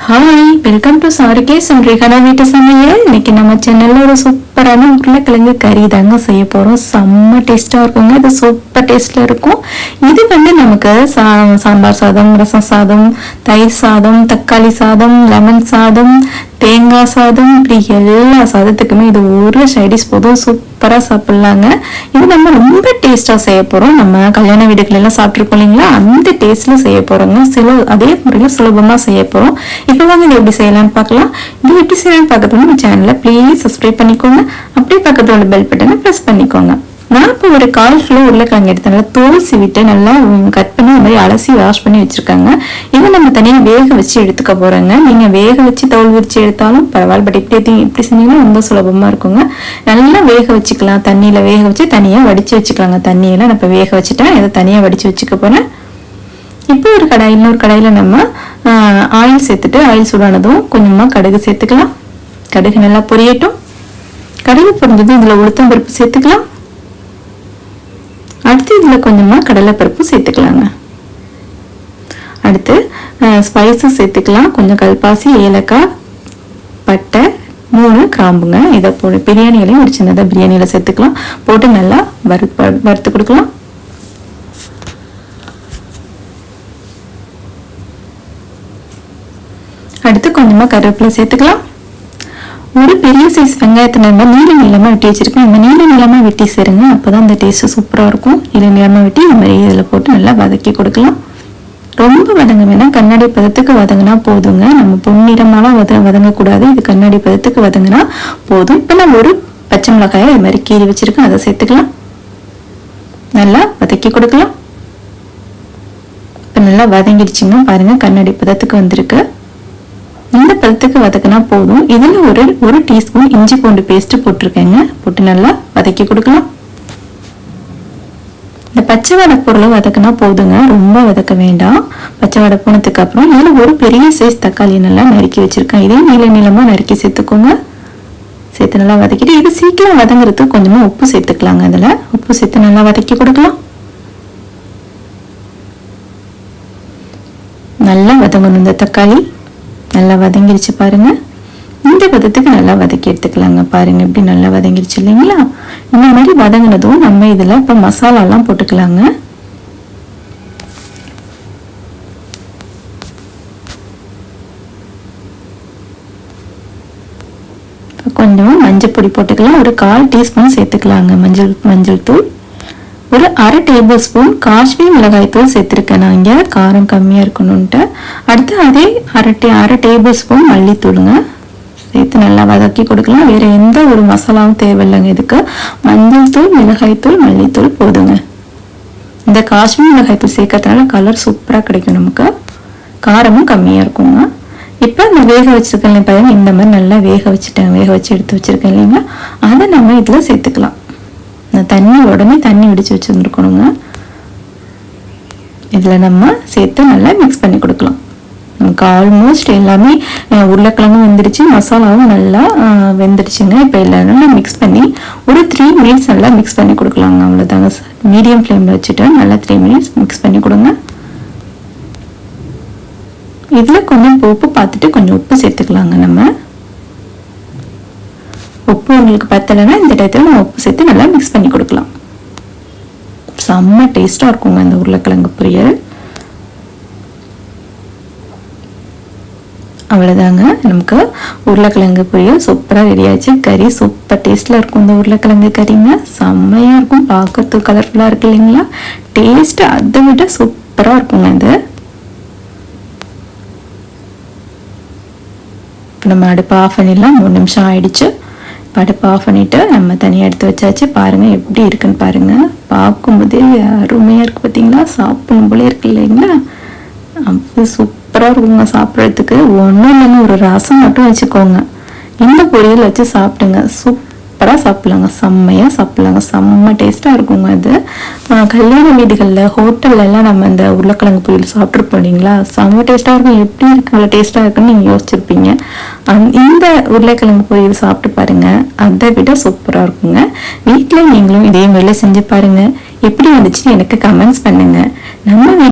Hi, welcome to சாருகேஸ் and Rehana வீட்டு சமையல். இன்னைக்கு நம்ம சேனல்ல ஒரு சூப்பரான உருளைக்கிழங்கு கறி தாங்க செய்ய போறோம். செம்ம டேஸ்டா இருக்குங்க. இது சூப்பர் டேஸ்ட்ல இருக்கும். இது நமக்கு சாம்பார் சாதம், ரசம் சாதம், தயிர் சாதம், தக்காளி சாதம், லெமன் சாதம், தேங்காய் சாதம், இப்படி எல்லா சாதத்துக்குமே இது ஒரு சைடிஷ் போதும் சூப்பரா சாப்பிடலாங்க. இது நம்ம ரொம்ப டேஸ்டா செய்ய போறோம். நம்ம கல்யாண வீடுகள் எல்லாம் சாப்பிட்டுருக்கோம் இல்லைங்களா, அந்த டேஸ்ட்ல செய்ய போறோங்க. அதே முறையில சுலபமா செய்ய போறோம். இப்போ வாங்க இது எப்படி செய்யலாம்னு பார்க்கலாம். இது எப்படி செய்யலாம்னு பார்க்கறதுக்கு நம்ம சேனலை ப்ளீஸ் சப்ஸ்கிரைப் பண்ணிக்கோங்க. அப்படியே பக்கத்துல உள்ள பெல் பட்டனை ப்ரெஸ் பண்ணிக்கோங்க. நான் இப்போ ஒரு 1/4 கிலோ உருளைக்கிழங்கு எடுத்து நல்லா தோல் சீவிட்டு நல்லா கட் பண்ணி இந்த மாதிரி அலசி வாஷ் பண்ணி வச்சிருக்காங்க. இதை நம்ம தனியாக வேக வச்சு எடுத்துக்க போறோங்க. நீங்க வேக வச்சு தோல் விரிச்சு எடுத்தாலும் பரவாயில்ல, பட் இப்படி செஞ்சீங்கன்னா ரொம்ப சுலபமா இருக்குங்க. நல்லா வேக வச்சுக்கலாம். தண்ணியில வேக வச்சு தனியா வடிச்சு வச்சுக்கலாங்க. தண்ணியெல்லாம் நான் இப்போ வேக வச்சுட்டேன். இதை தனியா வடிச்சு வச்சுக்க போறேன். இப்போ இன்னொரு கடாயில நம்ம ஆயில் சேர்த்துட்டு, ஆயில் சூடானதும் கொஞ்சமா கடுகு சேர்த்துக்கலாம். கடுகு நல்லா பொரியட்டும். கடுகு பொரிஞ்சதும் இதுல உளுத்தம் பருப்பு சேர்த்துக்கலாம். அடுத்து இதுல கொஞ்சமா கடலைப்பருப்பு சேர்த்துக்கலாங்க. அடுத்து ஸ்பைசஸ் சேர்த்துக்கலாம். கொஞ்சம் கல்பாசி, ஏலக்காய், பட்டை, 3 கிராம்புங்க. இதை போட்டு பிரியாணியிலையும் ஒரு சின்னதாக பிரியாணியில சேர்த்துக்கலாம். போட்டு நல்லா வறுத்து கொடுக்கலாம். அடுத்து கொஞ்சமா கருவேப்பிலை சேர்த்துக்கலாம். ஒரு பெரிய சைஸ் வெங்காயத்தை நம்ம நீளமா வெட்டி வச்சிருக்கோம். இந்த நீளமா வெட்டி சேருங்க. அப்பதான் அந்த டேஸ்ட் சூப்பரா இருக்கும். நீளமா வெட்டி இந்த மாதிரி இதுல போட்டு நல்லா வதக்கி கொடுக்கலாம். ரொம்ப வதங்க வேணாம், கண்ணாடி பதத்துக்கு வதங்கினா போதுங்க. நம்ம பொன்னிறமாலாம் வதங்கக்கூடாது. இது கண்ணாடி பதத்துக்கு வதங்கினா போதும். இப்ப நான் ஒரு பச்சை மிளகாயை இது மாதிரி கீறி வச்சிருக்கேன். அதை சேர்த்துக்கலாம். நல்லா வதக்கி கொடுக்கலாம். இப்ப நல்லா வதங்கிடுச்சுங்க. பாருங்க, கண்ணாடி பதத்துக்கு வந்திருக்கு. இந்த பதத்துக்கு வதக்கினா போதும். இதுல ஒரு டீஸ்பூன் இஞ்சி பூண்டு பேஸ்ட் போட்டிருக்கேங்க. போட்டு நல்லா வதக்கி கொடுக்கலாம். இந்த பச்சை வடை பொருளை வதக்கினா போதுங்க, ரொம்ப வதக்க வேண்டாம். பச்சை வடை போனதுக்கு அப்புறம் இதுல ஒரு பெரிய சைஸ் தக்காளி நல்லா நறுக்கி வச்சிருக்கேன். இதே நீளமா நறுக்கி சேர்த்துக்கோங்க. சேர்த்து நல்லா வதக்கிட்டு, இது சீக்கிரம் வதங்குறதுக்கு கொஞ்சமா உப்பு சேர்த்துக்கலாங்க. அதுல உப்பு சேர்த்து நல்லா வதக்கி கொடுக்கலாம். நல்லா வதங்கணும். இந்த தக்காளி நல்லா வதங்கிருச்சு பாருங்க. இந்த பதத்துக்கு நல்லா வதக்கி எடுத்துக்கலாங்க. பாருங்க, இப்படி நல்லா வதங்கிருச்சு இல்லைங்களா. இந்த மாதிரி வதங்கினதும் நம்ம இதுல இப்ப மசாலா எல்லாம் போட்டுக்கலாங்க. கொஞ்சம் மஞ்சள் பொடி போட்டுக்கலாம். ஒரு 1/4 டீஸ்பூன் சேர்த்துக்கலாங்க மஞ்சள் தூள். ஒரு 1/2 டேபிள் ஸ்பூன் காஷ்மீர் மிளகாய் தூள் சேர்த்திருக்கேன் நான் இங்க, காரம் கம்மியா இருக்கணும்ட்டு. அடுத்து அதே 1/2 டேபிள் ஸ்பூன் மல்லித்தூளுங்க சேர்த்து நல்லா வதக்கி கொடுக்கலாம். வேற எந்த ஒரு மசாலாவும் தேவையில்லைங்க இதுக்கு. மஞ்சள் தூள், மிளகாய் தூள், மல்லித்தூள் போதுங்க. இந்த காஷ்மீர் மிளகாய் தூள் சேர்க்கறதுனால கலர் சூப்பரா கிடைக்கும், நமக்கு காரமும் கம்மியா இருக்குங்க. இப்ப இந்த வேக வச்சிருக்கேன் பாருங்க, இந்த மாதிரி நல்லா வேக வச்சு எடுத்து வச்சிருக்கேன் இல்லைங்களா, அதை நம்ம இதுல சேர்த்துக்கலாம். உடனே தண்ணி வடிச்சு வச்சிருந்துருக்கணுங்க. இதுல நம்ம சேர்த்து நல்லா மிக்ஸ் பண்ணி கொடுக்கலாம். நமக்கு ஆல்மோஸ்ட் எல்லாமே உருளைக்கிழங்கும் வெந்துடுச்சு, மசாலாவும் நல்லா வெந்துடுச்சுங்க. இப்போ எல்லாம் நல்லா மிக்ஸ் பண்ணி ஒரு 3 மினிட்ஸ் நல்லா மிக்ஸ் பண்ணி கொடுக்கலாங்க. அவ்வளோதாங்க. மீடியம் ஃப்ளேம்ல வச்சுட்டு நல்லா 3 மினிட்ஸ் மிக்ஸ் பண்ணி கொடுங்க. இதுல கொஞ்சம் உப்பு பார்த்துட்டு கொஞ்சம் உப்பு சேர்த்துக்கலாங்க. நம்ம உப்பு உங்களுக்கு பத்தலைன்னா இந்த டயத்துல நம்ம உப்பு சேர்த்து நல்லா மிக்ஸ் பண்ணி கொடுக்கலாம். செம்ம டேஸ்டா இருக்குங்க இந்த உருளைக்கிழங்கு பொரியல். அவ்வளவுதாங்க, நமக்கு உருளைக்கிழங்கு பொரியல் சூப்பரா ரெடி ஆச்சு. கறி சூப்பர் டேஸ்ட்ல இருக்கும். இந்த உருளைக்கிழங்கு கறிங்க செம்மையா இருக்கும். பார்க்கறதுக்கு கலர்ஃபுல்லா இருக்கு இல்லைங்களா. டேஸ்ட் அதை விட சூப்பரா இருக்குங்க இது. நம்ம அடுப்பு ஆஃப் பண்ணிடலாம். 3 நிமிஷம் ஆயிடுச்சு. அடுப்பு ஆஃப் பண்ணிட்டு நம்ம தனியாக எடுத்து வச்சாச்சு. பாருங்க எப்படி இருக்குன்னு பாருங்க. பார்க்கும்போதே அருமையா இருக்கு பார்த்தீங்களா. சாப்பிடணும் போல இருக்கு இல்லைங்களா. அப்போ சூப்பரா இருக்குங்க சாப்பிட்றதுக்கு. ஒன்றும் இல்லைங்க, ஒரு ரசம் மட்டும் வச்சுக்கோங்க, இந்த பொரியல் வச்சு சாப்பிடுங்க. சூப்பரா சாப்பிடலாங்க, செம்மையா சாப்பிடலாங்க. செம்ம டேஸ்டா இருக்குங்க இது. கல்யாண வீடுகள்ல, ஹோட்டல்ல எல்லாம் நம்ம இந்த உருளைக்கிழங்கு பொரியல் சாப்பிட்ருப்போம் இல்லைங்களா. செம்ம டேஸ்டா இருக்கும். எப்படி இருக்கு இவ்வளோ டேஸ்டா இருக்குன்னு நீங்க யோசிச்சிருப்பீங்க. இந்த உருளைக்கிழங்கு பொரியல் சாப்பிட்டு பாருங்க, அதை விட சூப்பரா இருக்குங்க. வீட்டுல நீங்களும் இதே மாதிரில செஞ்சு பாருங்க. எப்படி வந்துச்சு எனக்கு கமெண்ட்ஸ் பண்ணுங்க. நம்ம